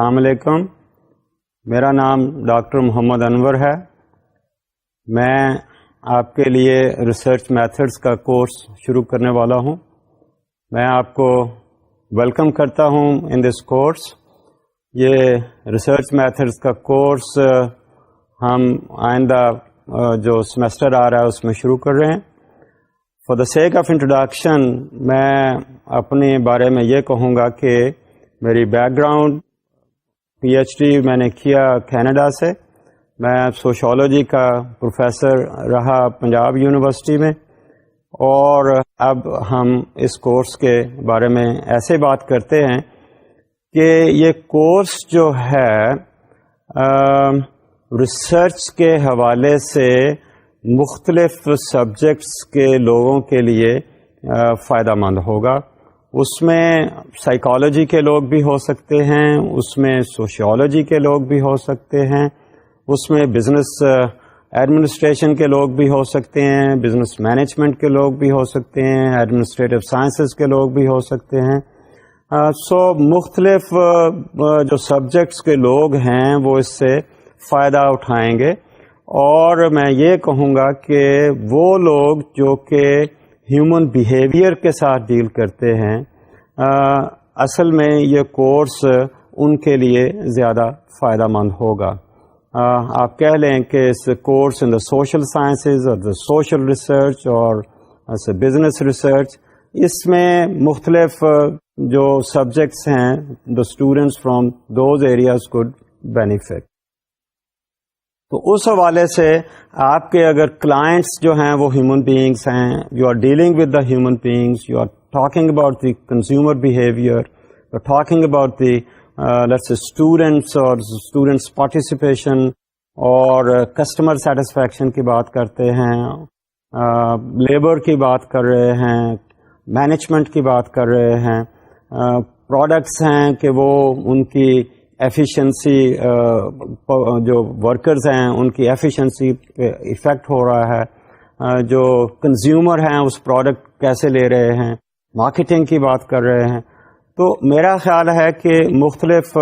अस्सलाम वालेकुम। मेरा नाम डॉक्टर मोहम्मद अनवर है। मैं आपके लिए रिसर्च मेथड्स का कोर्स शुरू करने वाला हूं। मैं आपको वेलकम करता हूं इन दिस कोर्स। ये रिसर्च मेथड्स का कोर्स हम आइंदा जो सेमेस्टर आ रहा है उसमें शुरू कर रहे हैं। For the sake of introduction मैं अपने बारे में ये कहूँगा कि मेरी बैकग्राउंड पीएचडी मैंने किया कनाडा से। मैं सोशियोलॉजी का प्रोफेसर रहा पंजाब यूनिवर्सिटी में, और अब हम इस कोर्स के बारे में ऐसे बात करते हैं कि ये कोर्स जो है रिसर्च के हवाले से मुख्तलिफ सब्जेक्ट्स के लोगों के लिए फ़ायदामंद होगा। उसमें साइकोलॉजी के लोग भी हो सकते हैं, उसमें सोशियोलॉजी के लोग भी हो सकते हैं, उसमें बिजनेस एडमिनिस्ट्रेशन के लोग भी हो सकते हैं, बिजनेस मैनेजमेंट के लोग भी हो सकते हैं, एडमिनिस्ट्रेटिव साइंसेस के लोग भी हो सकते हैं। मुख्तलिफ जो सब्जेक्ट्स के लोग हैं वो इससे फ़ायदा उठाएंगे। और मैं ये कहूँगा कि वो लोग जो कि ह्यूमन बिहेवियर के साथ डील करते हैं, असल में ये कोर्स उनके लिए ज़्यादा फ़ायदामंद होगा। आप कह लें कि इस course in the social sciences और द सोशल रिसर्च और बिजनेस रिसर्च, इसमें मुख्तलिफ जो सब्जेक्ट्स हैं the students from those areas could benefit. तो उस हवाले से आपके अगर क्लाइंट्स जो हैं वो ह्यूमन बीइंग्स हैं, you are dealing with the human beings, you are talking about the consumer behaviour, you are talking about the let's say students और स्टूडेंट्स पार्टिसिपेशन और कस्टमर सेटिस्फैक्शन की बात करते हैं, लेबर की बात कर रहे हैं, मैनेजमेंट की बात कर रहे हैं, प्रोडक्ट्स हैं कि वो उनकी एफिशिएंसी जो वर्कर्स हैं उनकी एफिशिएंसी पे इफ़ेक्ट हो रहा है, जो कंज्यूमर हैं उस प्रोडक्ट कैसे ले रहे हैं, मार्केटिंग की बात कर रहे हैं। तो मेरा ख्याल है कि मुख्तलिफ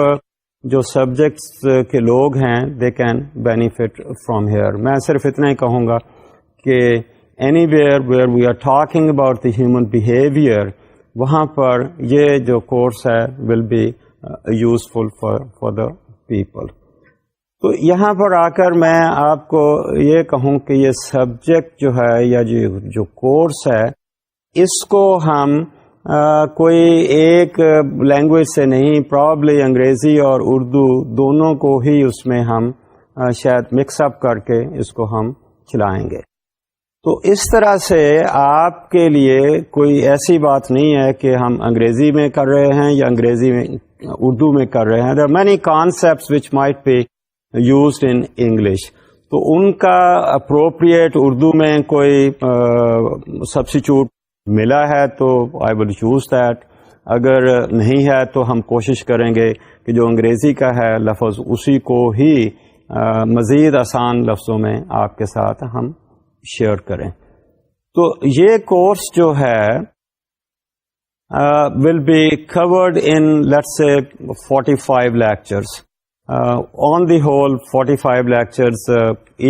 जो सब्जेक्ट्स के लोग हैं they can benefit from here. मैं सिर्फ इतना ही कहूँगा कि anywhere where we are talking about the human behaviour, वहाँ पर ये जो कोर्स है will be useful for the people. तो यहाँ पर आकर मैं आपको ये कहूँ कि ये सब्जेक्ट जो है या जो कोर्स है, इसको हम कोई एक लैंग्वेज से नहीं, प्रॉब्ली अंग्रेज़ी और उर्दू दोनों को ही उसमें हम शायद मिक्सअप करके इसको हम चलाएंगे। तो इस तरह से आपके लिए कोई ऐसी बात नहीं है कि हम अंग्रेज़ी में कर रहे हैं या अंग्रेज़ी में उर्दू में कर रहे हैं। There are many concepts which might be used in English, तो उनका अप्रोप्रिएट उर्दू में कोई सब्स्टिट्यूट मिला है तो आई विल यूज दैट। अगर नहीं है तो हम कोशिश करेंगे कि जो अंग्रेज़ी का है लफ्ज़ उसी को ही मज़ीद आसान लफ्ज़ों में आपके साथ हम शेयर करें। तो ये कोर्स जो है will be covered in, let's say, 45 lectures. On the whole, 45 lectures,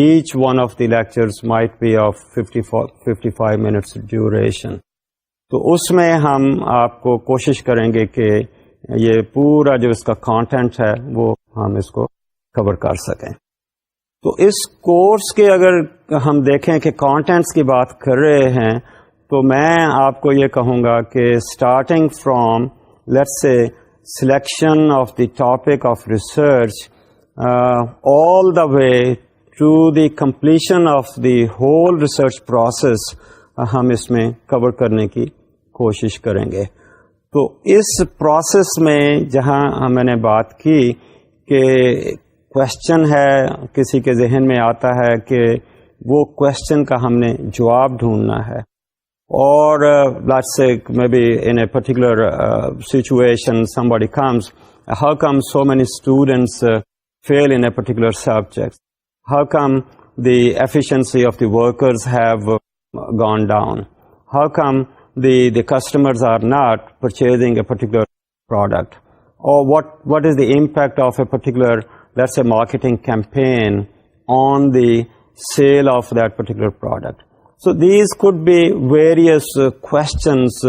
each one of the lectures might be of 55 minutes duration. तो उसमें हम आपको कोशिश करेंगे कि ये पूरा जो इसका कंटेंट है वो हम इसको कवर कर सकें। तो इस कोर्स के अगर हम देखें कि कंटेंट्स की बात कर रहे हैं, तो मैं आपको ये कहूँगा कि starting from let's say selection of the topic of research all the way to the completion of the whole research process हम इसमें कवर करने की कोशिश करेंगे। तो इस प्रोसेस में जहाँ मैंने बात की कि क्वेश्चन है, किसी के जहन में आता है कि वो क्वेश्चन का हमने जवाब ढूंढना है, or let's say maybe in a particular situation somebody comes, how come so many students fail in a particular subject? How come the efficiency of the workers have gone down? How come the customers are not purchasing a particular product? or what is the impact of a particular, let's say, marketing campaign on the sale of that particular product. So these could be various questions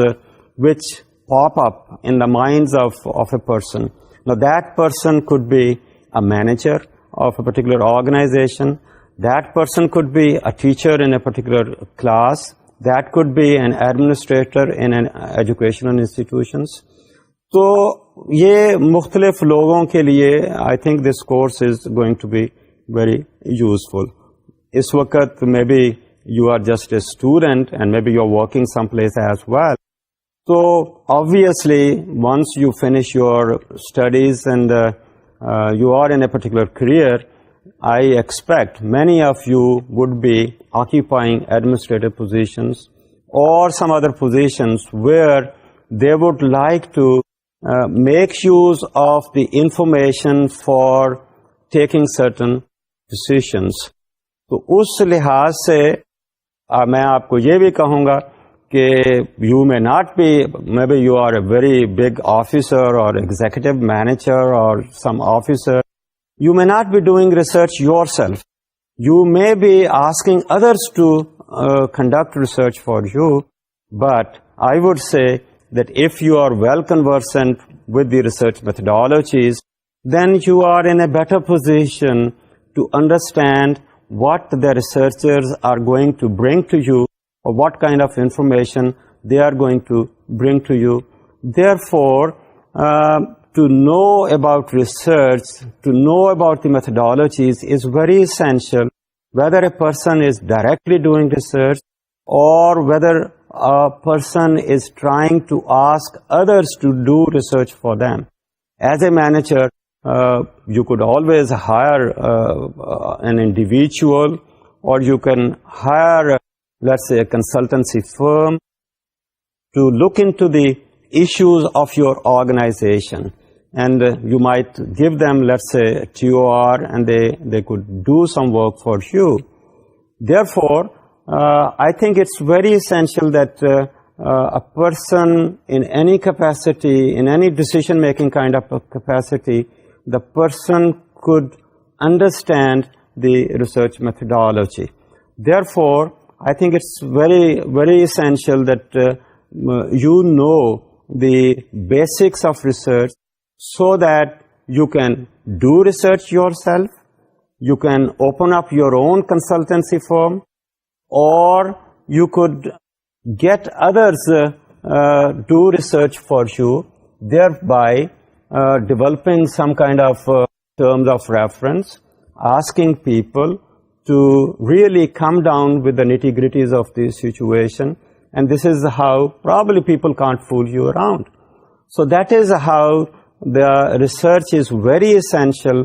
which pop up in the minds of a person. Now that person could be a manager of a particular organization. That person could be a teacher in a particular class. That could be an administrator in an educational institutions. So ये मुख्तलिफ लोगों के लिए I think this course is going to be very useful. इस वक्त maybe you are just a student and maybe you're working someplace as well. So obviously once you finish your studies and you are in a particular career, I expect many of you would be occupying administrative positions or some other positions where they would like to make use of the information for taking certain decisions. तो उस लिहाज से मैं आपको ये भी कहूँगा कि you may not be, maybe you are a very big officer or executive manager or some officer, you may not be doing research yourself. You may be asking others to conduct research for you, but I would say that if you are well conversant with the research methodologies, then you are in a better position to understand what the researchers are going to bring to you or what kind of information they are going to bring to you. Therefore, to know about research, to know about the methodologies is very essential, whether a person is directly doing research or whether a person is trying to ask others to do research for them. As a manager, you could always hire an individual, or you can hire, let's say, a consultancy firm to look into the issues of your organization. And you might give them, let's say, a TOR, and they could do some work for you. Therefore, I think it's very essential that a person in any capacity, in any decision-making kind of a capacity, the person could understand the research methodology. Therefore, I think it's very, very essential that you know the basics of research so that you can do research yourself, you can open up your own consultancy firm, or you could get others do research for you, thereby developing some kind of terms of reference, asking people to really come down with the nitty-gritties of the situation. And this is how probably people can't fool you around. So that is how the research is very essential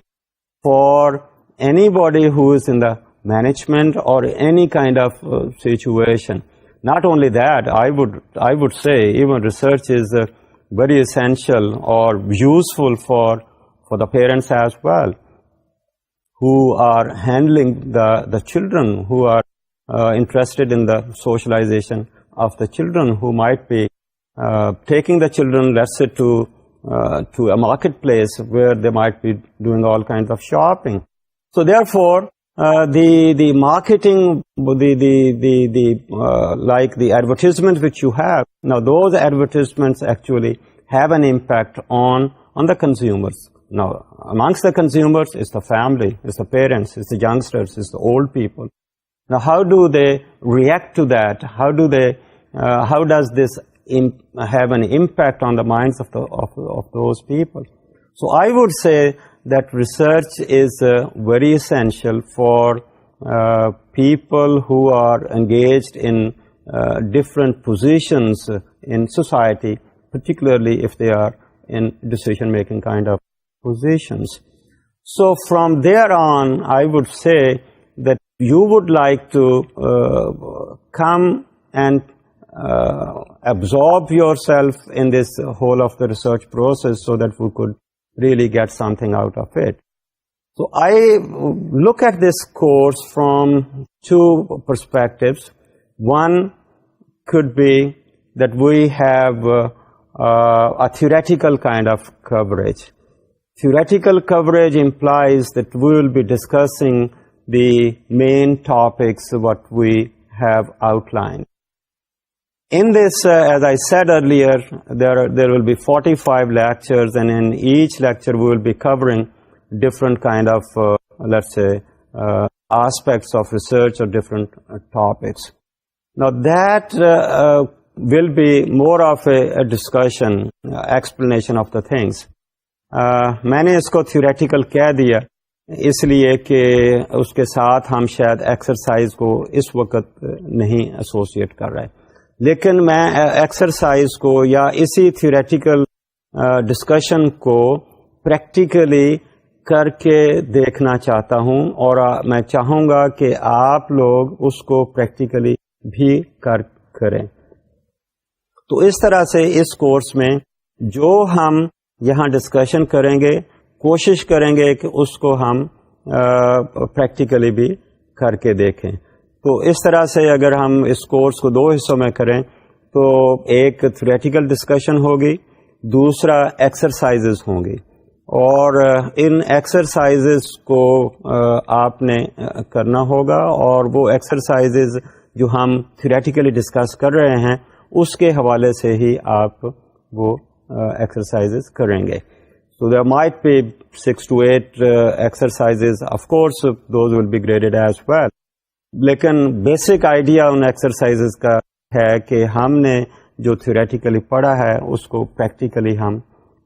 for anybody who is in the management or any kind of situation. Not only that, I would say even research is very essential or useful for the parents as well, who are handling the children, who are interested in the socialization of the children, who might be taking the children, let's say, to a marketplace where they might be doing all kinds of shopping. So therefore, the marketing, like the advertisements which you have, now those advertisements actually have an impact on the consumers. Now, amongst the consumers is the family, is the parents, is the youngsters, is the old people. Now, how do they react to that? How does this have an impact on the minds of those people? So I would say that research is very essential for people who are engaged in different positions in society, particularly if they are in decision-making kind of positions. So from there on, I would say that you would like to come and absorb yourself in this whole of the research process so that we could really get something out of it. So I look at this course from two perspectives. One could be that we have a theoretical kind of coverage. Theoretical coverage implies that we will be discussing the main topics what we have outlined. In this, as I said earlier, there will be 45 lectures, and in each lecture we will be covering different kind of, let's say, aspects of research or different topics. Now that will be more of a discussion, explanation of the things. मैंने इसको theoretical कह दिया इसलिए कि उसके साथ हम शायद एक्सरसाइज को इस वक्त नहीं एसोसिएट कर रहे, लेकिन मैं एक्सरसाइज को या इसी थियोरेटिकल डिस्कशन को प्रैक्टिकली करके देखना चाहता हूं, और मैं चाहूंगा कि आप लोग उसको प्रैक्टिकली भी करें. तो इस तरह से इस कोर्स में जो हम यहाँ डिस्कशन करेंगे, कोशिश करेंगे कि उसको हम प्रैक्टिकली भी करके देखें. तो इस तरह से अगर हम इस कोर्स को 2 हिस्सों में करें तो एक थ्योरेटिकल डिस्कशन होगी, दूसरा एक्सरसाइजेस होंगी, और इन एक्सरसाइजेस को आपने करना होगा, और वो एक्सरसाइजेस जो हम थ्योरेटिकली डिस्कस कर रहे हैं उसके हवाले से ही आप वो exercises करेंगे. So there might be 6 to 8 exercises. Of course, those will be graded as well. लेकिन बेसिक आइडिया उन एक्सरसाइजेस का है कि हमने जो थ्योरेटिकली पढ़ा है उसको प्रैक्टिकली हम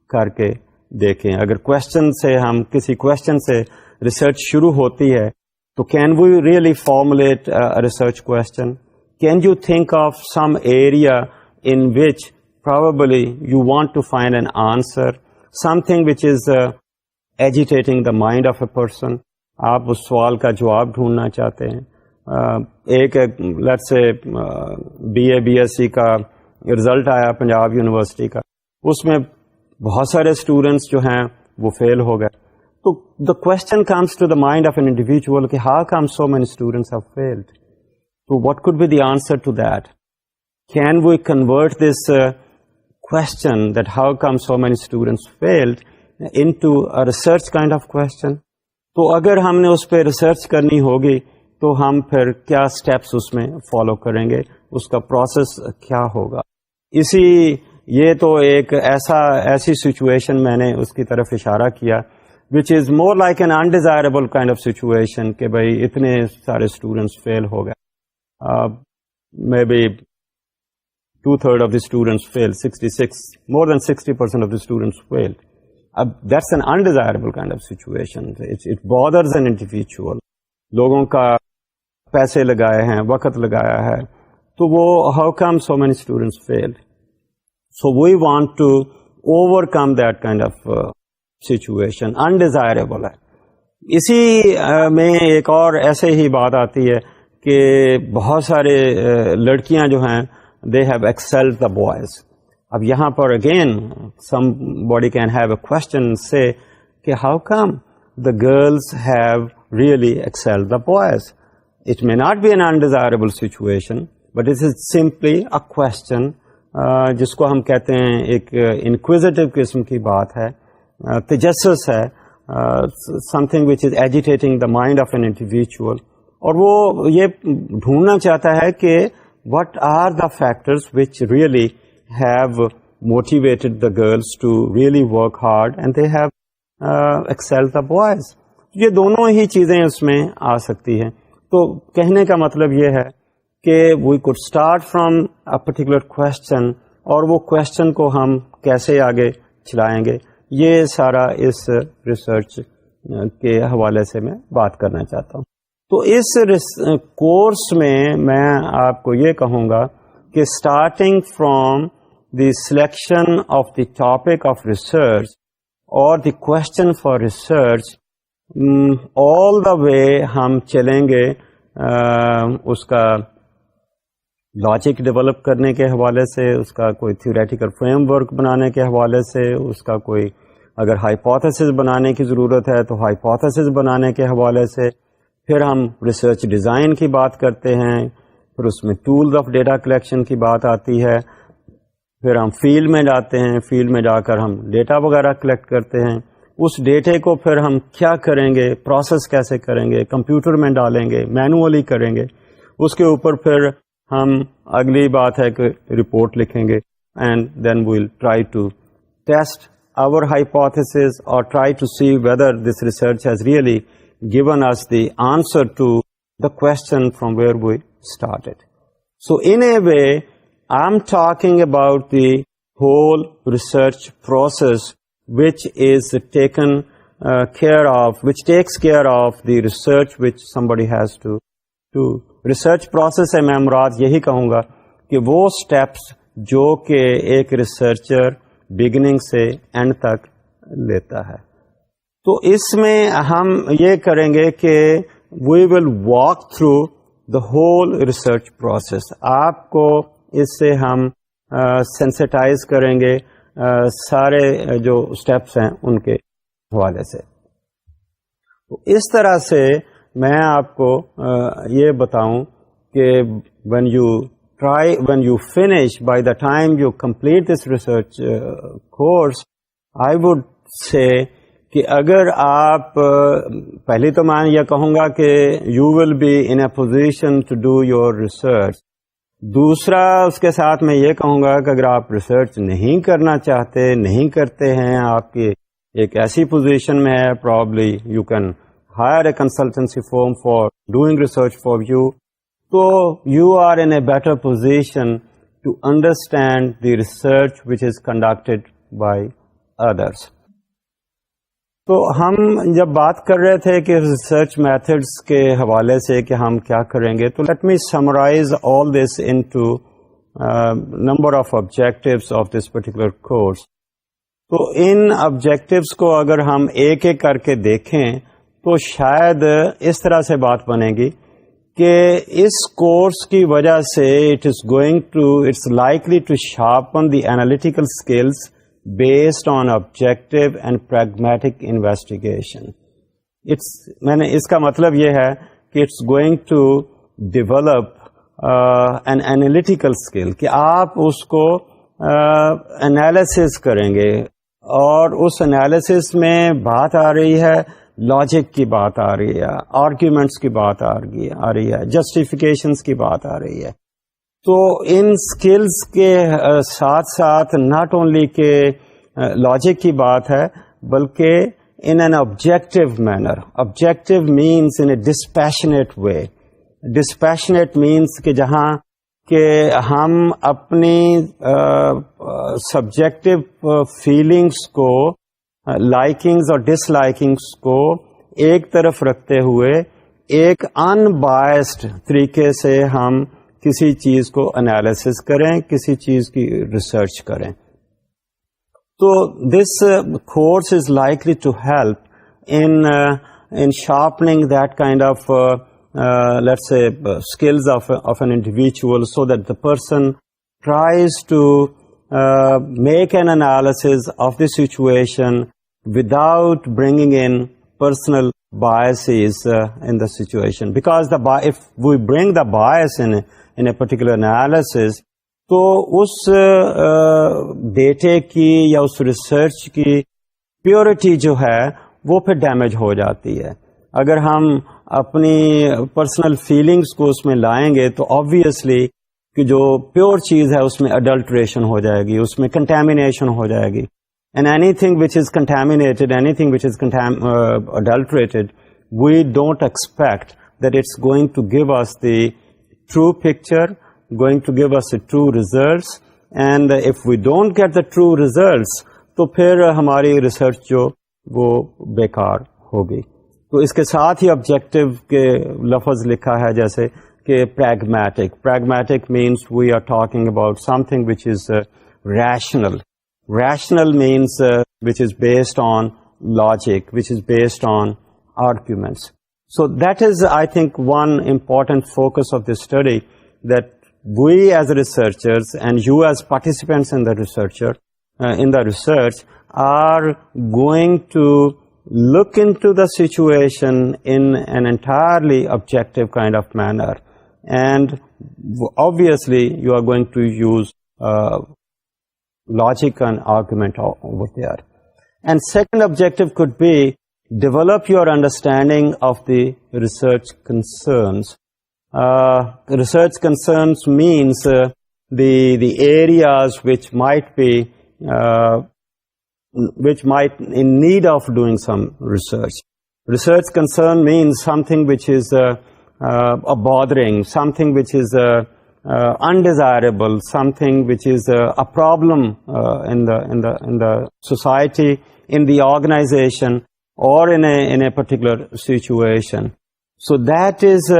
करके देखें. अगर क्वेश्चन से हम किसी क्वेश्चन से रिसर्च शुरू होती है तो can we really formulate a research question? Can you think of some area in which probably you want to find an answer, something which is agitating the mind of a person. आप उस सवाल का जवाब ढूंढना चाहते हैं. एक let's say BA BSc का रिजल्ट आया पंजाब यूनिवर्सिटी का, उसमें बहुत सारे स्टूडेंट्स जो हैं वो फेल हो गए. तो the question comes to the mind of an individual कि how come so many students have failed? So what could be the answer to that? Can we convert this question that how come so many students failed into a research kind of question? तो अगर हमने उस पर research करनी होगी तो हम फिर क्या स्टेप्स उसमें फॉलो करेंगे, उसका प्रोसेस क्या होगा. ये तो एक ऐसी सिचुएशन मैंने उसकी तरफ इशारा किया which is more like an undesirable kind of situation कि भाई इतने सारे स्टूडेंट्स फेल हो गए. Maybe 2/3 of the students failed, 66, more than 60% of the students failed. That's an undesirable kind of situation. It bothers an individual. लोगों का पैसे लगाए हैं, वक्त लगाया है, तो वो how come so many students failed? So we want to overcome that kind of situation. Undesirable है. इसी में एक और ऐसे ही बात आती है कि बहुत सारे लड़कियां जो हैं they have excelled the boys. अब यहाँ पर again somebody can have a question and say कि how come the girls have really excelled the boys? It may not be an undesirable situation, but it is simply a question जिसको हम कहते हैं एक inquisitive किस्म की बात है, तजस्सुस है, something which is agitating the mind of an individual, और वो ये ढूंढना चाहता है कि what are the factors which really have motivated the girls to really work hard and they have excelled the boys. ये दोनों ही चीजें उसमें आ सकती हैं. तो कहने का मतलब ये है कि we could start from a particular question, और वो क्वेश्चन को हम कैसे आगे चलाएंगे, ये सारा इस रिसर्च के हवाले से मैं बात करना चाहता हूँ. तो इस कोर्स में मैं आपको ये कहूँगा कि starting from the selection of the topic of research और the question for research all the way हम चलेंगे उसका लॉजिक डेवलप करने के हवाले से, उसका कोई थ्योरेटिकल फ्रेमवर्क बनाने के हवाले से, उसका कोई अगर हाइपोथेसिस बनाने की ज़रूरत है तो हाइपोथेसिस बनाने के हवाले से, फिर हम रिसर्च डिज़ाइन की बात करते हैं, फिर उसमें टूल्स ऑफ डेटा कलेक्शन की बात आती है, फिर हम फील्ड में जाते हैं, फील्ड में जाकर हम डेटा वगैरह कलेक्ट करते हैं, उस डेटे को फिर हम क्या करेंगे, प्रोसेस कैसे करेंगे, कंप्यूटर में डालेंगे, मैनुअली करेंगे, उसके ऊपर फिर हम अगली बात है कि रिपोर्ट लिखेंगे, and then we will try to test our hypothesis or try to see whether this research has really given us the answer to the question from where we started. So in a way, I'm talking about the whole research process which is taken care of, which takes care of the research which somebody has to do. Research process है, मैं मुराद यही कहूँगा कि वो steps जो कि एक researcher beginning से एंड तक लेता है. तो इसमें हम ये करेंगे कि we will walk through the whole research process. आपको इससे हम सेंसिटाइज करेंगे सारे जो स्टेप्स हैं उनके हवाले से. तो इस तरह से मैं आपको ये बताऊं कि when you finish, by the time you complete this research course, I would say कि अगर आप पहले तो मैं ये कहूँगा कि you will be in a position to do your research. दूसरा उसके साथ मैं ये कहूँगा कि अगर आप रिसर्च नहीं करना चाहते, नहीं करते हैं, आपकी एक ऐसी पोजीशन में है, probably you can hire a consultancy firm for doing research for you. So you are in a better position to understand the research which is conducted by others. तो हम जब बात कर रहे थे कि रिसर्च मेथड्स के हवाले से कि हम क्या करेंगे, तो let me summarise all this into number of objectives of this particular course. तो इन ऑब्जेक्टिव्स को अगर हम एक एक करके देखें तो शायद इस तरह से बात बनेगी कि इस कोर्स की वजह से it's likely to sharpen the analytical skills based on objective and pragmatic investigation. मैंने इसका मतलब ये है कि it's going to develop an analytical skill, कि आप उसको एनालिसिस करेंगे, और उस एनालिसिस में बात आ रही है, लॉजिक की बात आ रही है, आर्ग्यूमेंट्स की बात आ रही है, जस्टिफिकेशंस की बात आ रही है. तो इन स्किल्स के साथ साथ नॉट ओनली के लॉजिक की बात है, बल्कि in an objective manner. Objective means in A dispassionate way. Dispassionate means कि जहां कि हम अपनी सब्जेक्टिव फीलिंग्स को, लाइकिंग्स और डिसलाइकिंग्स को एक तरफ रखते हुए एक अनबायस्ड तरीके से हम किसी चीज को एनालिसिस करें, किसी चीज की रिसर्च करें. तो this course is likely to help in sharpening that kind of let's say skills of an individual, so that the person tries to make an analysis of the situation without bringing in personal biases in the situation. Because if we bring the bias in a particular analysis, तो उस डेटे की या उस research की purity जो है वो फिर डैमेज हो जाती है. अगर हम अपनी पर्सनल फीलिंग्स को उसमें लाएंगे तो ऑब्वियसली कि जो प्योर चीज है उसमें अडल्ट्रेशन हो जाएगी, उसमें कंटेमिनेशन हो जाएगी. And anything which is contaminated, anything which is adulterated, we don't expect that it's going to give us the true picture, going to give us the true results. And if we don't get the true results, तो फिर हमारी research जो वो बेकार होगी. तो इसके साथ ही ऑब्जेक्टिव के लफ्ज लिखा है जैसे कि pragmatic. Pragmatic means we are talking about something which is rational. Rational means which is based on logic, which is based on arguments. So that is, I think, one important focus of this study, that we as researchers and you as participants in the research are going to look into the situation in an entirely objective kind of manner, and obviously you are going to use logic and argument over there. And second objective could be develop your understanding of the research concerns. Research concerns means the areas which might be in need of doing some research. Research concern means something which is bothering, something which is undesirable, something which is a problem in the society, in the organization, or in a particular situation. So that is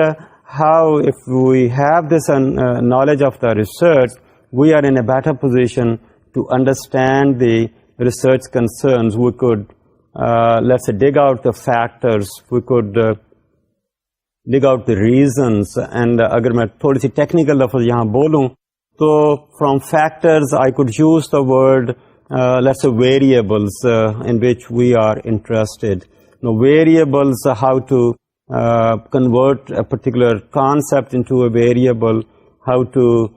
how, if we have this knowledge of the research, we are in a better position to understand the research concerns. We could, let's say, dig out the factors, we could dig out the reasons, and agar main thodi si technical lafaz yahan bolun, so from factors I could use the word, let's say, variables in which we are interested. Now, variables, how to convert a particular concept into a variable, how to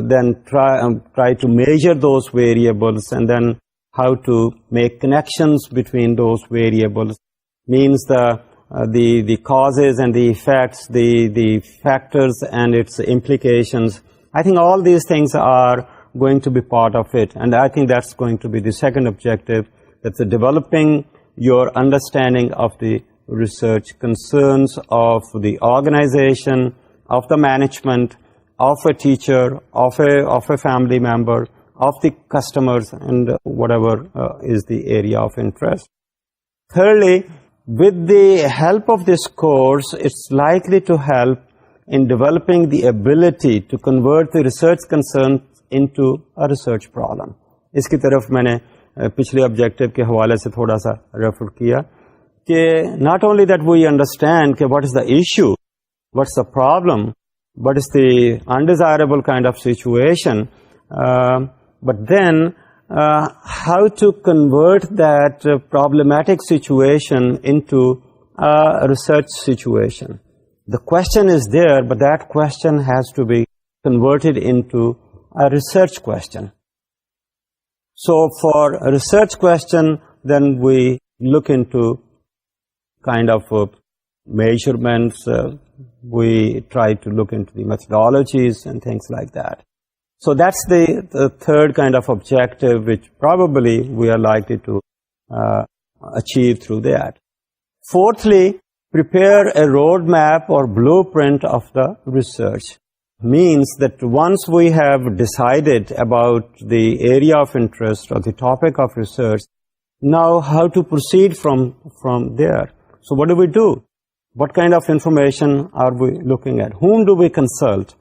then try to measure those variables, and then how to make connections between those variables, means the causes and the effects, the factors and its implications. I think all these things are going to be part of it, and I think that's going to be the second objective, that's developing your understanding of the research concerns of the organization, of the management, of a teacher, of a family member, of the customers, and whatever is the area of interest. Thirdly, with the help of this course, it's likely to help in developing the ability to convert the research concerns into a research problem. इसकी तरफ मैंने पिछले objective के हवाले से थोड़ा सा refer किया कि not only that we understand कि what is the issue, what's the problem, what is the undesirable kind of situation, but then how to convert that problematic situation into a research situation. The question is there, but that question has to be converted into a research question. So for a research question, then we look into kind of measurements, we try to look into the methodologies and things like that. So that's the third kind of objective, which probably we are likely to achieve through that. Fourthly, prepare a roadmap or blueprint of the research. Means that once we have decided about the area of interest or the topic of research, now how to proceed from there. So what do? What kind of information are we looking at? Whom do we consult?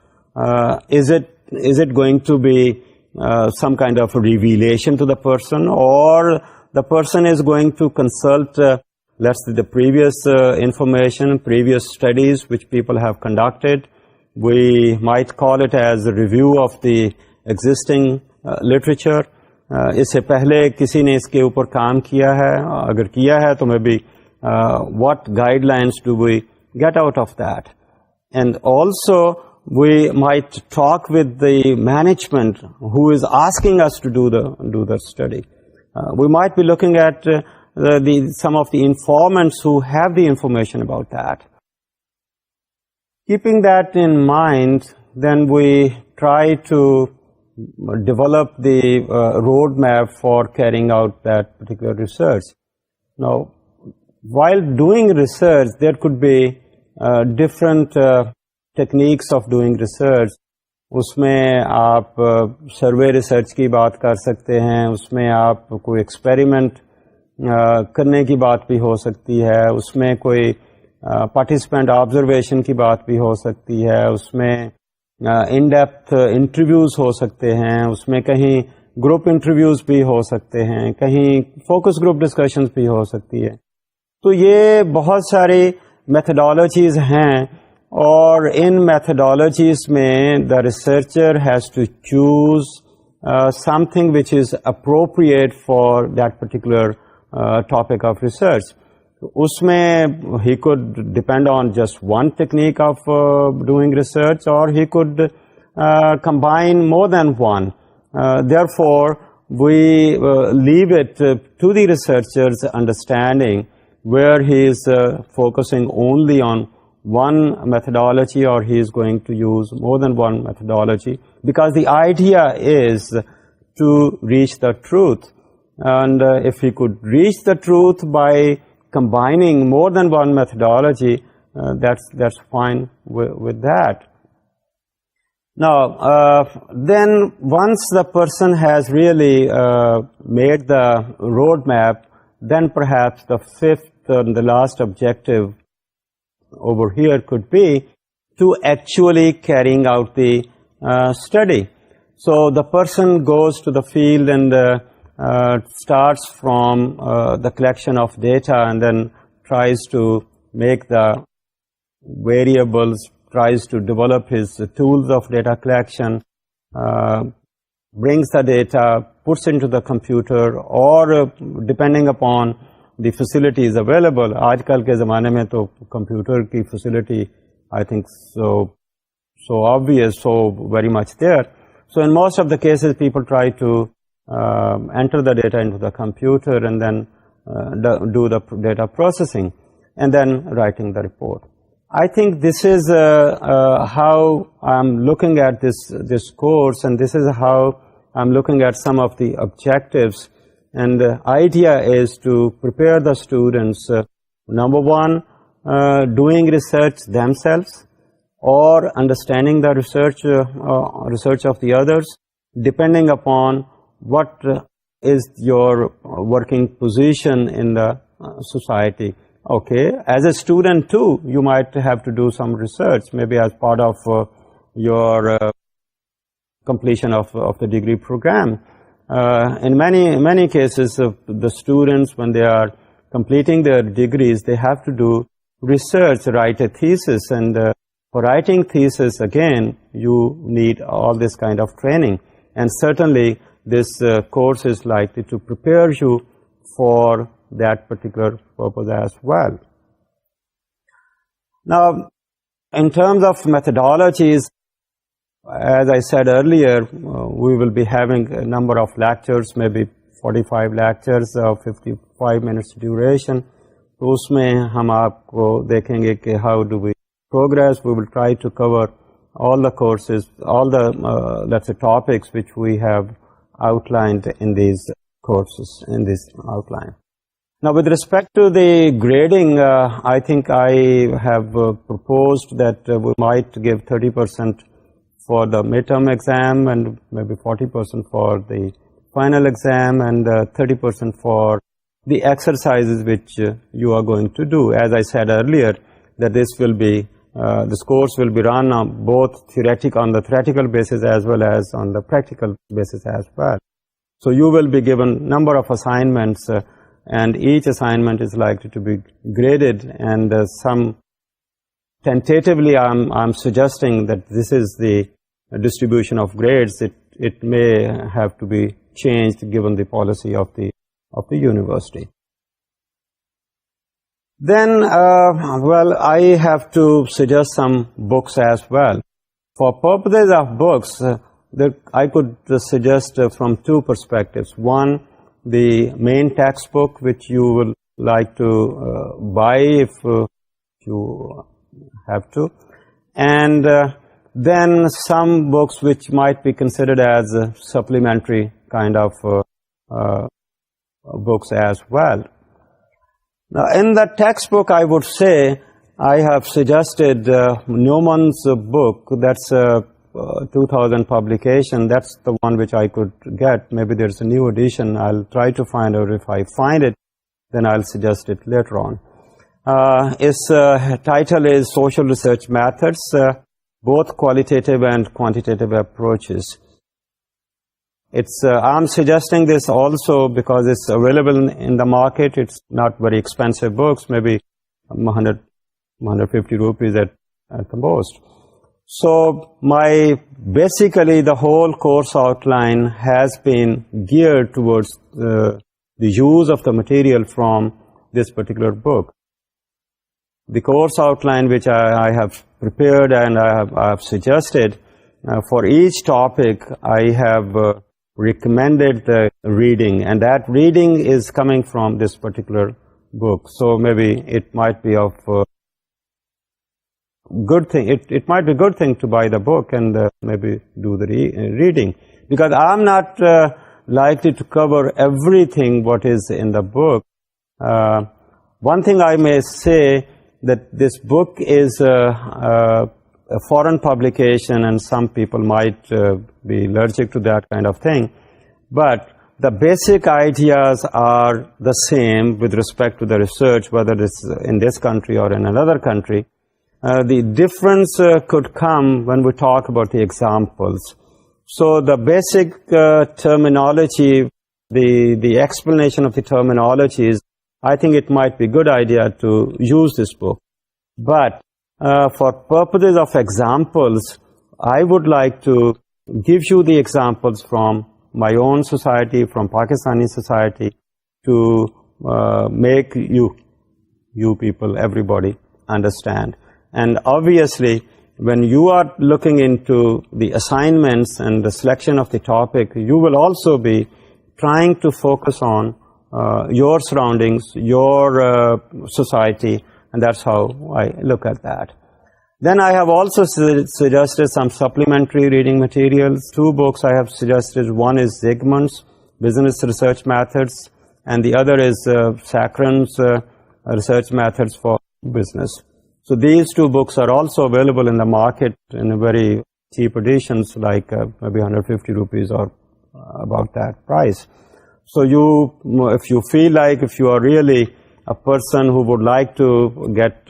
Is it going to be some kind of revelation to the person, or the person is going to consult, let's say, the previous information, previous studies which people have conducted? We might call it as a review of the existing literature. इससे पहले किसी ने इसके ऊपर काम किया है, अगर किया है तो maybe what guidelines do we get out of that? And also we might talk with the management who is asking us to do the study. We might be looking at some of the informants who have the information about that. Keeping that in mind, then we try to develop the roadmap for carrying out that particular research. Now, while doing research, there could be different techniques of doing research. उसमें आप सर्वे research की बात कर सकते हैं, उसमें आप कोई एक्सपेरिमेंट करने की बात भी हो सकती है, उसमें कोई पार्टिसिपेंट ऑब्जर्वेशन की बात भी हो सकती है, उसमें इन डेप्थ इंटरव्यूज़ हो सकते हैं, उसमें कहीं ग्रुप इंटरव्यूज़ भी हो सकते हैं, कहीं फोकस ग्रुप डिस्कशंस भी हो सकती है. तो ये बहुत सारी मेथडोलॉजीज़ हैं, और इन मेथडोलॉजीज़ में the researcher has to choose something which is appropriate for that particular topic of research. उसमें he could depend on just one technique of doing research, or he could combine more than one. Therefore, we leave it to the researcher's understanding where he is focusing only on one methodology or he is going to use more than one methodology, because the idea is to reach the truth. And if he could reach the truth by combining more than one methodology, that's fine with that. Now, then once the person has really made the roadmap, then perhaps the fifth and the last objective over here could be to actually carrying out the study. So the person goes to the field and starts from the collection of data and then tries to make the variables, tries to develop his tools of data collection, brings the data, puts into the computer, or depending upon the facilities available. आजकल के ज़माने में तो computer की facility, I think so obvious, so very much there. So in most of the cases, people try to enter the data into the computer and then do the data processing and then writing the report. I think this is how I'm looking at this course, and this is how I'm looking at some of the objectives. And the idea is to prepare the students, number one, doing research themselves or understanding the research of the others, depending upon what is your working position in the society. Okay, as a student too, you might have to do some research, maybe as part of your completion of the degree program. In many cases, the students, when they are completing their degrees, they have to do research, write a thesis, and for writing thesis, again, you need all this kind of training. And certainly, this course is likely to prepare you for that particular purpose as well. Now, in terms of methodologies, as I said earlier, we will be having a number of lectures, maybe 45 lectures of 55 minutes duration. तो उसमें हम आपको देखेंगे कि how do we progress. We will try to cover all the courses, all the let's say topics which we have outlined in these courses, in this outline. Now, with respect to the grading, I think I have proposed that we might give 30% for the midterm exam and maybe 40% for the final exam and 30% for the exercises which you are going to do. As I said earlier, that this course will be run on both on the theoretical basis as well as on the practical basis as well. So you will be given number of assignments, and each assignment is likely to be graded, and some tentatively I'm suggesting that this is the distribution of grades. It may have to be changed given the policy of the university. Then, well, I have to suggest some books as well. For purposes of books, I could suggest from two perspectives. One, the main textbook which you will like to buy if you have to, and then some books which might be considered as supplementary kind of books as well. Now, in the textbook, I would say I have suggested Newman's book. That's a 2000 publication. That's the one which I could get. Maybe there's a new edition. I'll try to find out. If I find it, then I'll suggest it later on. Its title is Social Research Methods, both Qualitative and Quantitative Approaches. I'm suggesting this also because it's available in the market. It's not very expensive books, maybe 150 rupees at the most. So basically the whole course outline has been geared towards the use of the material from this particular book. The course outline which I have prepared and I have suggested, for each topic I have recommended the reading, and that reading is coming from this particular book. So maybe it might be of good thing. It might be a good thing to buy the book and maybe do the reading, because I'm not likely to cover everything what is in the book. One thing I may say, that this book is a foreign publication, and some people might be allergic to that kind of thing, but the basic ideas are the same with respect to the research, whether it's in this country or in another country. The difference could come when we talk about the examples. So the basic terminology, the explanation of the terminologies, I think it might be a good idea to use this book. But for purposes of examples, I would like to give you the examples from my own society, from Pakistani society, to make you people, everybody, understand. And obviously, when you are looking into the assignments and the selection of the topic, you will also be trying to focus on your surroundings, your society, and that's how I look at that. Then I have also suggested some supplementary reading materials. 2 books I have suggested. One is Zygmunt's Business Research Methods, and the other is Saccharin's Research Methods for Business. So these 2 books are also available in the market in a very cheap editions, like maybe 150 rupees or about that price. So if you feel like, if you are really a person who would like to get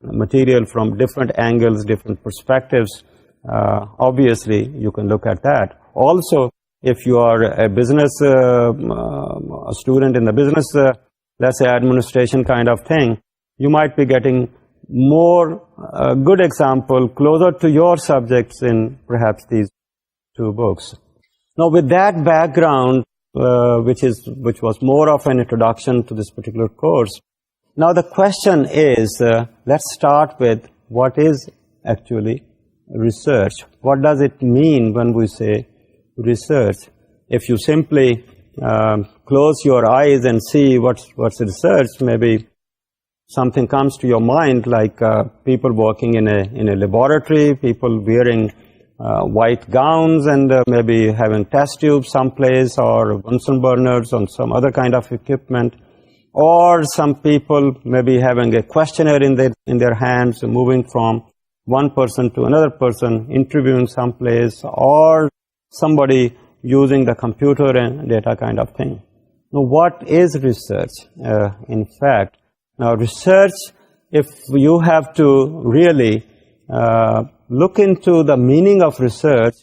material from different angles, different perspectives, obviously you can look at that. Also, if you are a business a student in the business, let's say administration kind of thing, you might be getting more good example closer to your subjects in perhaps these 2 books. Now, with that background, which was more of an introduction to this particular course, now the question is, let's start with what is actually research. What does it mean when we say research? If you simply close your eyes and see what's research, maybe something comes to your mind, like people working in a laboratory, people wearing white gowns and maybe having test tubes someplace, or Bunsen burners or some other kind of equipment, or some people maybe having a questionnaire in their hands, moving from one person to another person, interviewing someplace, or somebody using the computer and data kind of thing. Now, what is research? In fact, now research, if you have to really look into the meaning of research,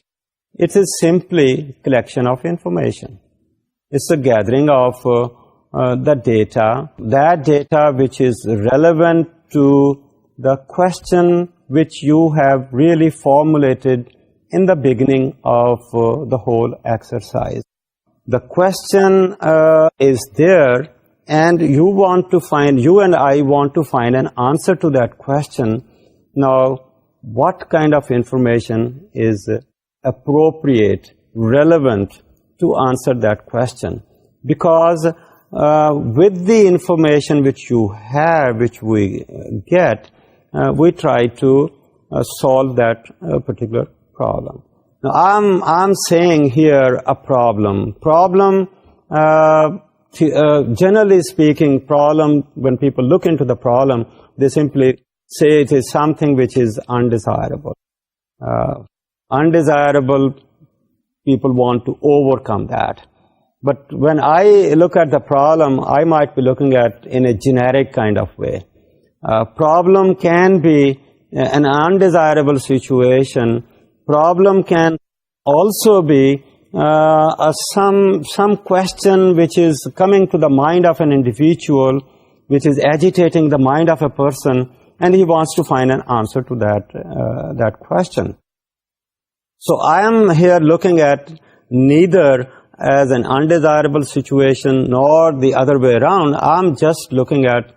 it is simply collection of information. It's a gathering of the data, that data which is relevant to the question which you have really formulated in the beginning of the whole exercise. The question is there, and you and I want to find an answer to that question. Now, what kind of information is appropriate, relevant to answer that question? Because with the information which you have, which we get, we try to solve that particular problem. Now, I'm saying here a problem. Generally speaking, problem, when people look into the problem, they simply say it is something which is undesirable. Undesirable, people want to overcome that. But when I look at the problem, I might be looking at in a generic kind of way. Problem can be an undesirable situation. Problem can also be some question which is coming to the mind of an individual, which is agitating the mind of a person, and he wants to find an answer to that question. So I am here looking at neither as an undesirable situation nor the other way around. I'm just looking at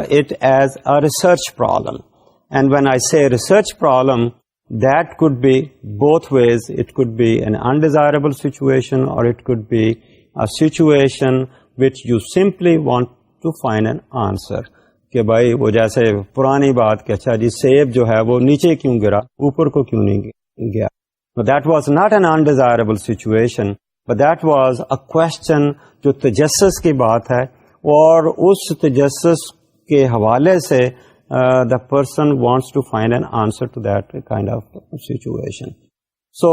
it as a research problem. And when I say research problem, that could be both ways. It could be an undesirable situation, or it could be a situation which you simply want to find an answer. کہ بھائی وہ جیسے پرانی بات کہ اچھا جی سیب جو ہے وہ نیچے کیوں گرا, اوپر کو کیوں نہیں گیا. That was not an undesirable situation, but that was a question جو تجسس کی بات ہے, اور اس تجسس کے حوالے سے the person wants to find an answer to that kind of situation. So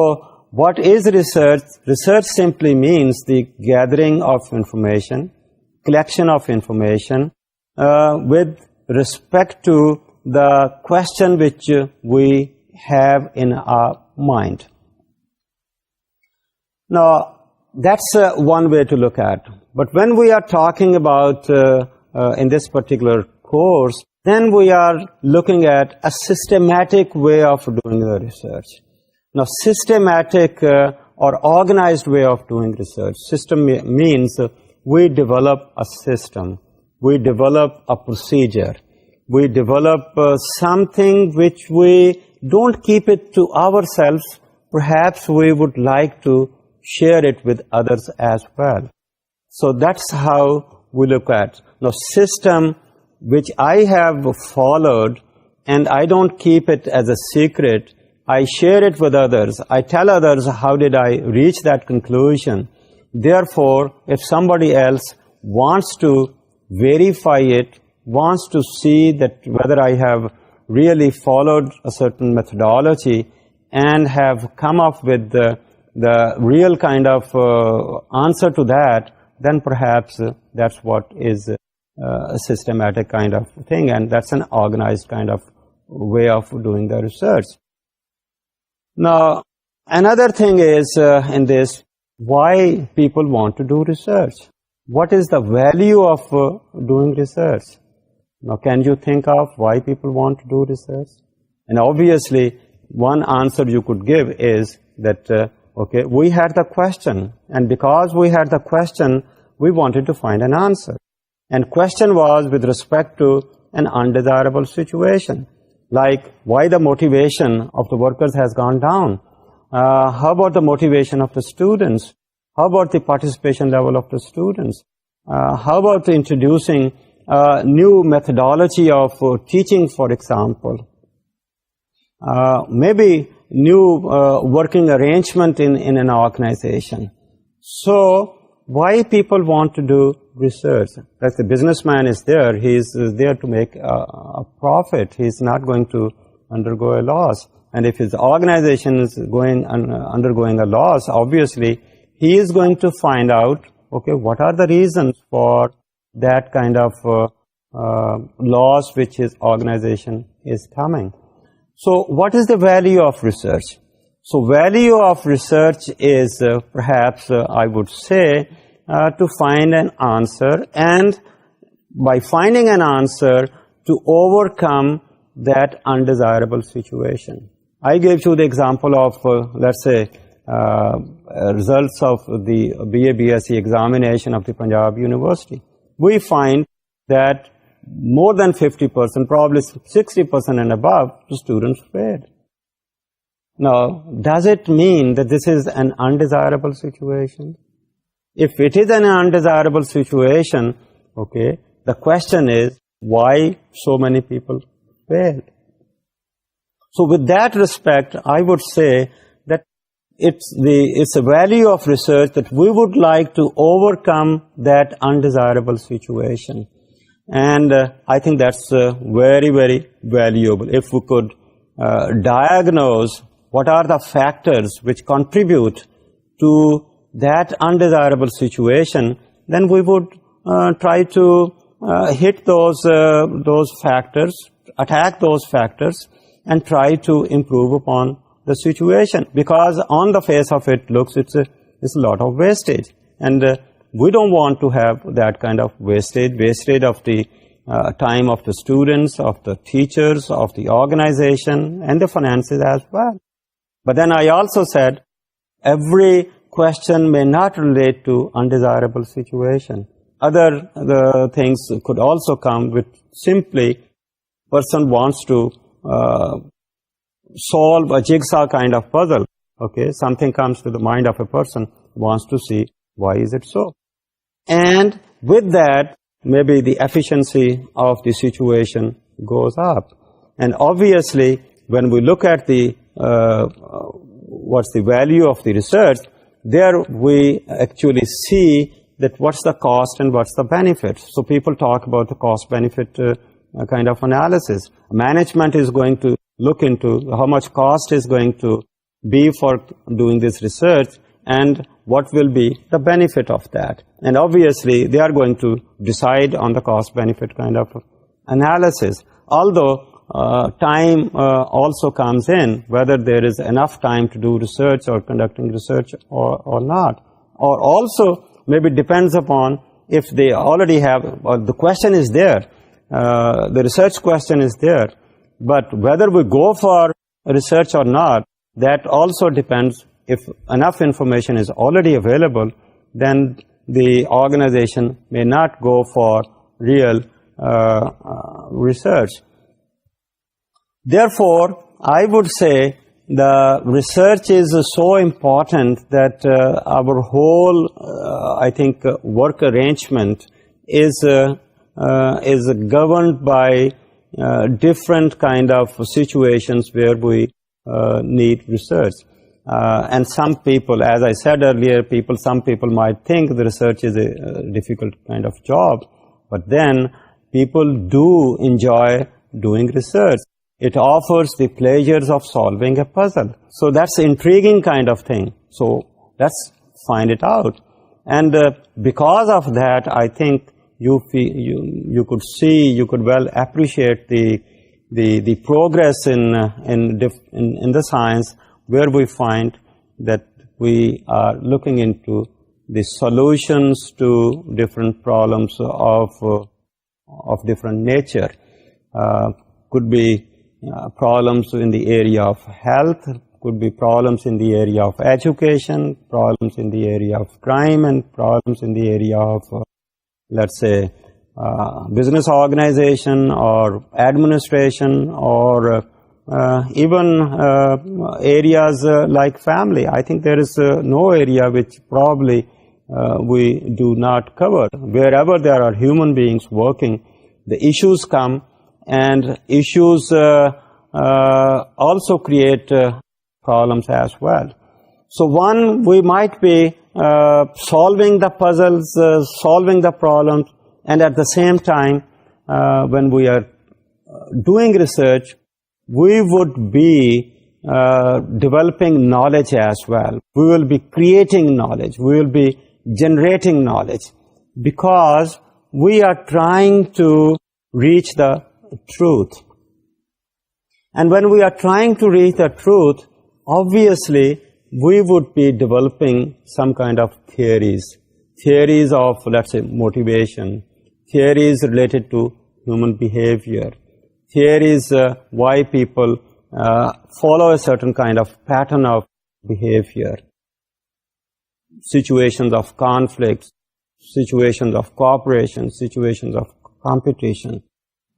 what is research? Research simply means the gathering of information, collection of information, with respect to the question which we have in our mind. Now, that's one way to look at. But when we are talking about, in this particular course, then we are looking at a systematic way of doing the research. Now, systematic or organized way of doing research. System means we develop a system. We develop a procedure. We develop something which we don't keep it to ourselves. Perhaps we would like to share it with others as well. So that's how we look at. Now, system which I have followed, and I don't keep it as a secret. I share it with others. I tell others how did I reach that conclusion. Therefore, if somebody else wants to verify it, wants to see that whether I have really followed a certain methodology and have come up with the real kind of answer to that, then perhaps that's what is a systematic kind of thing, and that's an organized kind of way of doing the research. Now, another thing is in this, why people want to do research. What is the value of doing research? Now, can you think of why people want to do research? And obviously, one answer you could give is that, okay, we had the question, and because we had the question, we wanted to find an answer. And question was with respect to an undesirable situation, like why the motivation of the workers has gone down. How about the motivation of the students? How about the participation level of the students? How about introducing new methodology of teaching, for example? Maybe new working arrangement in an organization. So, why people want to do research? Like the businessman is there, he is there to make a profit. He is not going to undergo a loss. And if his organization is undergoing a loss, obviously, he is going to find out, okay, what are the reasons for that kind of loss which his organization is coming. So, what is the value of research? So, value of research is perhaps, I would say, to find an answer, and by finding an answer, to overcome that undesirable situation. I gave you the example of, let's say, results of the BA BSc examination of the Punjab University. We find that more than 50%, probably 60% and above, the students failed. Now, does it mean that this is an undesirable situation? If it is an undesirable situation, okay, the question is, why so many people failed? So with that respect, I would say that it's a value of research that we would like to overcome that undesirable situation. And I think that's very, very valuable. If we could diagnose what are the factors which contribute to that undesirable situation, then we would try to hit those factors, attack those factors, and try to improve upon the situation. Because on the face of it looks it's a lot of wastage, and we don't want to have that kind of wastage of the time of the students, of the teachers, of the organization, and the finances as well. But then I also said every question may not relate to undesirable situation. Other things could also come with simply person wants to solve a jigsaw kind of puzzle. Okay, something comes to the mind of a person who wants to see why is it so. And with that, maybe the efficiency of the situation goes up. And obviously, when we look at the what's the value of the research, there we actually see that what's the cost and what's the benefit. So people talk about the cost-benefit kind of analysis. Management is going to look into how much cost is going to be for doing this research and what will be the benefit of that. And obviously, they are going to decide on the cost-benefit kind of analysis. Although time also comes in, whether there is enough time to do research or conducting research or not. Or also, maybe depends upon if they already have, or the question is there, the research question is there, but whether we go for research or not, that also depends. If enough information is already available, then the organization may not go for real research. Therefore, I would say the research is so important that our whole, I think, work arrangement is governed by different kind of situations where we need research. And some people, as I said earlier, some people might think the research is a difficult kind of job, but then people do enjoy doing research. It offers the pleasures of solving a puzzle. So that's an intriguing kind of thing. So let's find it out. And because of that, I think you could well appreciate the progress in the science, where we find that we are looking into the solutions to different problems of different nature. Could be problems in the area of health, could be problems in the area of education, problems in the area of crime, and problems in the area of, let's say, business organization or administration, or even areas like family. I think there is no area which probably we do not cover. Wherever there are human beings working, the issues come, and issues also create problems as well. So one, we might be solving the puzzles, solving the problems, and at the same time, when we are doing research, we would be developing knowledge as well. We will be creating knowledge. We will be generating knowledge, because we are trying to reach the truth. And when we are trying to reach the truth, obviously we would be developing some kind of theories of, let's say, motivation, theories related to human behavior, theories why people follow a certain kind of pattern of behavior, situations of conflicts, situations of cooperation, situations of competition,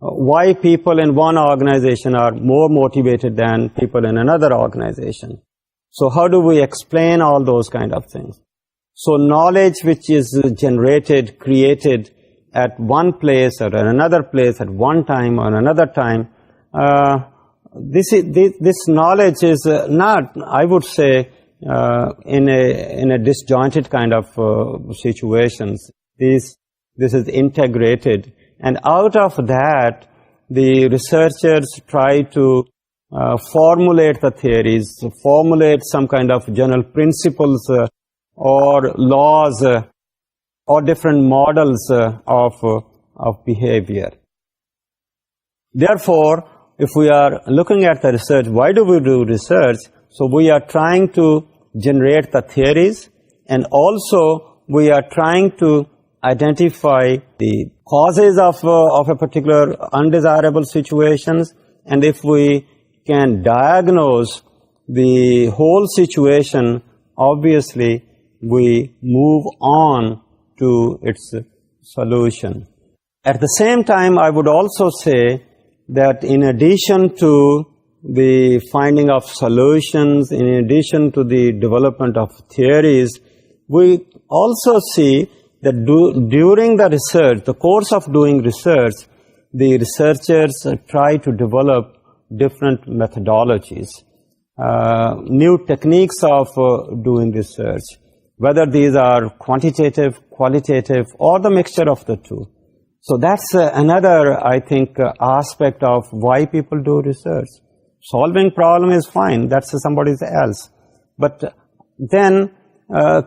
why people in one organization are more motivated than people in another organization. So how do we explain all those kind of things? So knowledge which is generated, created at one place or in another place at one time or another time, this knowledge is not, I would say, in a disjointed kind of situations. This is integrated, and out of that, the researchers try to formulate the theories, formulate some kind of general principles or laws or different models of behavior. Therefore, if we are looking at the research, why do we do research? So we are trying to generate the theories, and also we are trying to identify the causes of a particular undesirable situations, and if we can diagnose the whole situation, obviously we move on to its solution. At the same time, I would also say that in addition to the finding of solutions, in addition to the development of theories, we also see that during the research, the course of doing research, the researchers try to develop different methodologies, new techniques of doing research, whether these are quantitative, qualitative, or the mixture of the two. So that's another, I think, aspect of why people do research. Solving problem is fine, that's somebody else. But then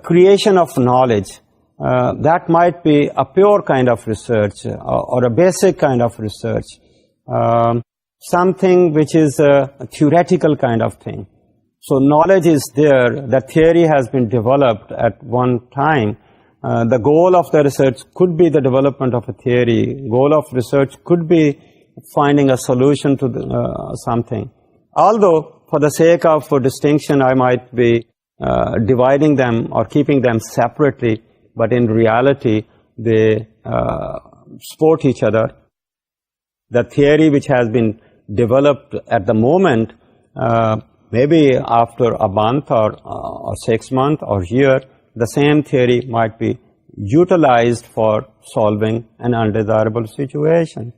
creation of knowledge, that might be a pure kind of research or a basic kind of research, something which is a theoretical kind of thing. So knowledge is there, the theory has been developed at one time. The goal of the research could be the development of a theory. Goal of research could be finding a solution to something. Although, for the sake of distinction, I might be dividing them or keeping them separately, but in reality, they support each other. The theory which has been developed at the moment, maybe after a month or 6 months or year, the same theory might be utilized for solving an undesirable situation.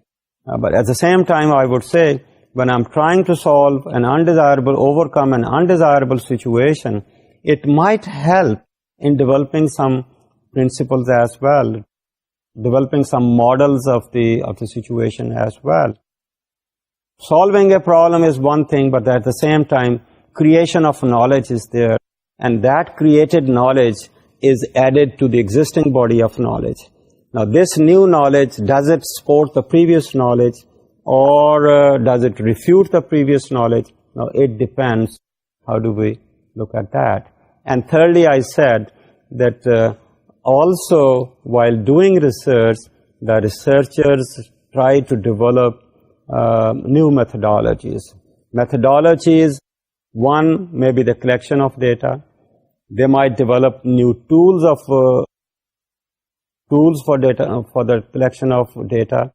But at the same time, I would say, when I'm trying to solve an undesirable, overcome an undesirable situation, it might help in developing some principles as well, developing some models of the situation as well. Solving a problem is one thing, but at the same time, creation of knowledge is there, and that created knowledge is added to the existing body of knowledge. Now, this new knowledge, does it support the previous knowledge, or does it refute the previous knowledge? Now, it depends. How do we look at that? And thirdly, I said that also, while doing research, the researchers try to develop new methodologies. Methodologies, one may be the collection of data. They might develop new tools for data, for the collection of data.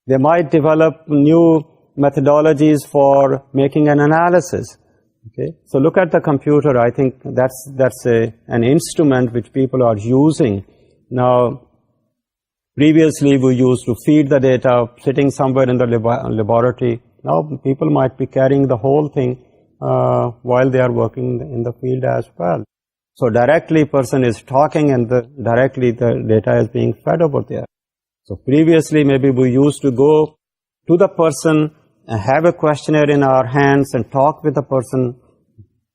They might develop new methodologies for making an analysis. Okay, so look at the computer. I think that's an instrument which people are using now. Previously, we used to feed the data sitting somewhere in the laboratory. Now, people might be carrying the whole thing while they are working in the field as well. So directly, person is talking, and directly the data is being fed over there. So previously, maybe we used to go to the person and have a questionnaire in our hands and talk with the person.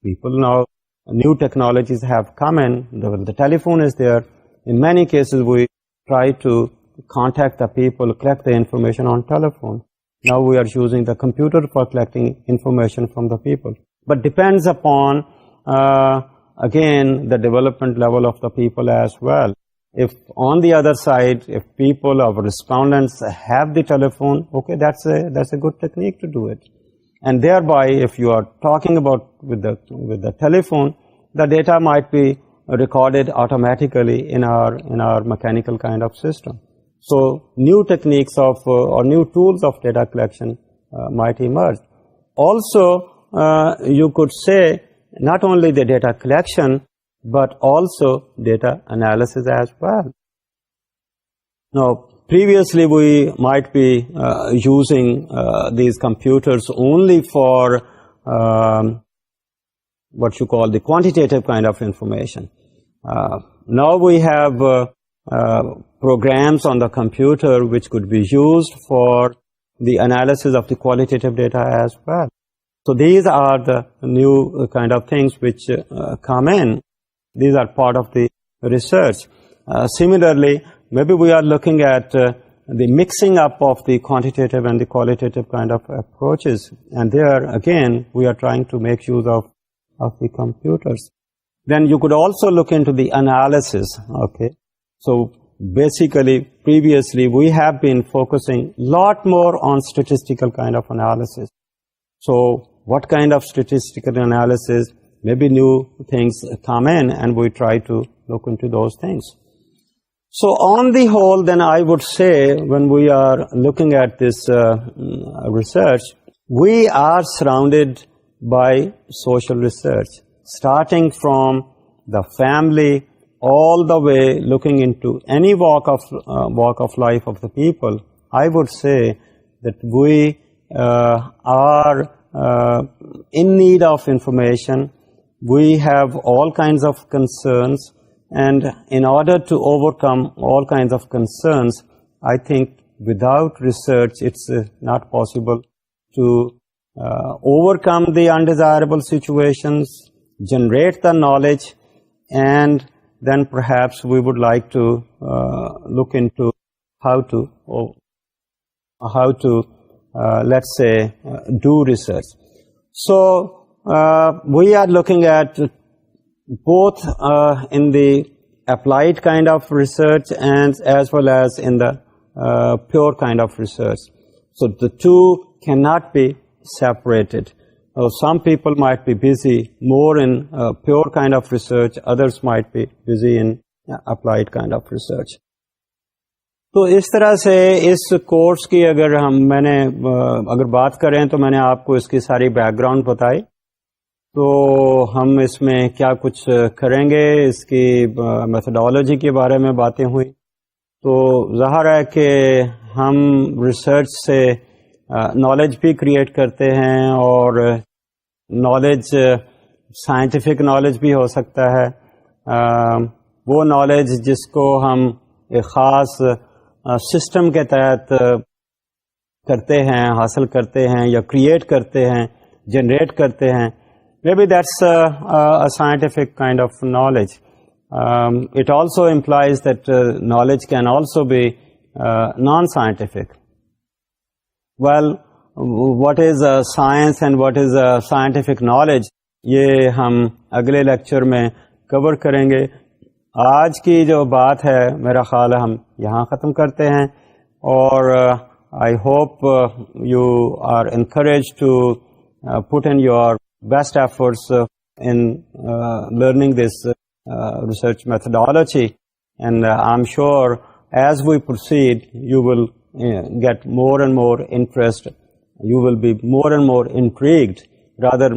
People now, new technologies have come in. The telephone is there. In many cases, we try to contact the people, collect the information on telephone. Now we are using the computer for collecting information from the people. But depends upon, again, the development level of the people as well. If on the other side, if people or respondents have the telephone, okay, that's a good technique to do it. And thereby, if you are talking about with the telephone, the data might be recorded automatically in our mechanical kind of system. So new techniques of or new tools of data collection might emerge. Also, you could say not only the data collection, but also data analysis as well. Now, previously we might be using these computers only for what you call the quantitative kind of information. Now we have programs on the computer which could be used for the analysis of the qualitative data as well. So these are the new kind of things which come in. These are part of the research. Similarly, maybe we are looking at the mixing up of the quantitative and the qualitative kind of approaches. And there, again, we are trying to make use of the computers. Then you could also look into the analysis, okay? So basically, previously, we have been focusing a lot more on statistical kind of analysis. So what kind of statistical analysis? Maybe new things come in, and we try to look into those things. So on the whole, then I would say, when we are looking at this research, We are surrounded by social research, starting from the family all the way looking into any walk of life of the people. I would say that we are in need of information. We have all kinds of concerns, and in order to overcome all kinds of concerns, I think without research it's not possible to overcome the undesirable situations, generate the knowledge, and then perhaps we would like to look into how to let's say, do research. So we are looking at both in the applied kind of research and as well as in the pure kind of research. So the two cannot be separated. Some people might be busy more in pure kind of research, others might be busy in applied kind of research. तो इस तरह से इस course की अगर बात करें तो मैंने आपको इसकी सारी बैकग्राउंड बताई. तो हम इसमें क्या कुछ करेंगे, इसकी मेथोडोलॉजी के बारे में बातें हुई. तो ज़ाहिर है कि हम रिसर्च से नॉलेज भी क्रिएट करते हैं और नॉलेज साइंटिफिक नॉलेज भी हो सकता है. वो नॉलेज जिसको हम एक ख़ास सिस्टम के तहत करते हैं, हासिल करते हैं या क्रिएट करते हैं, जनरेट करते हैं. Maybe that's a scientific kind of knowledge. It also implies that knowledge can also be non-scientific. Well, what is science and what is scientific knowledge? ये हम अगले लेक्चर में कवर करेंगे. आज की जो बात है मेरा ख्याल है हम यहाँ ख़त्म करते हैं और I hope you are encouraged to put in your best efforts in learning this research methodology, and I'm sure as we proceed you will get more and more interest, you will be more and more intrigued, rather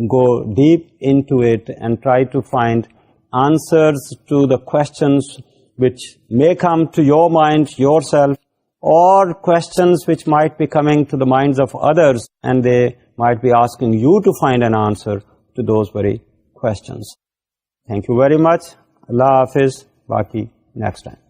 go deep into it and try to find answers to the questions which may come to your mind yourself, or questions which might be coming to the minds of others and they might be asking you to find an answer to those very questions. Thank you very much. Allah Hafiz. Baki next time.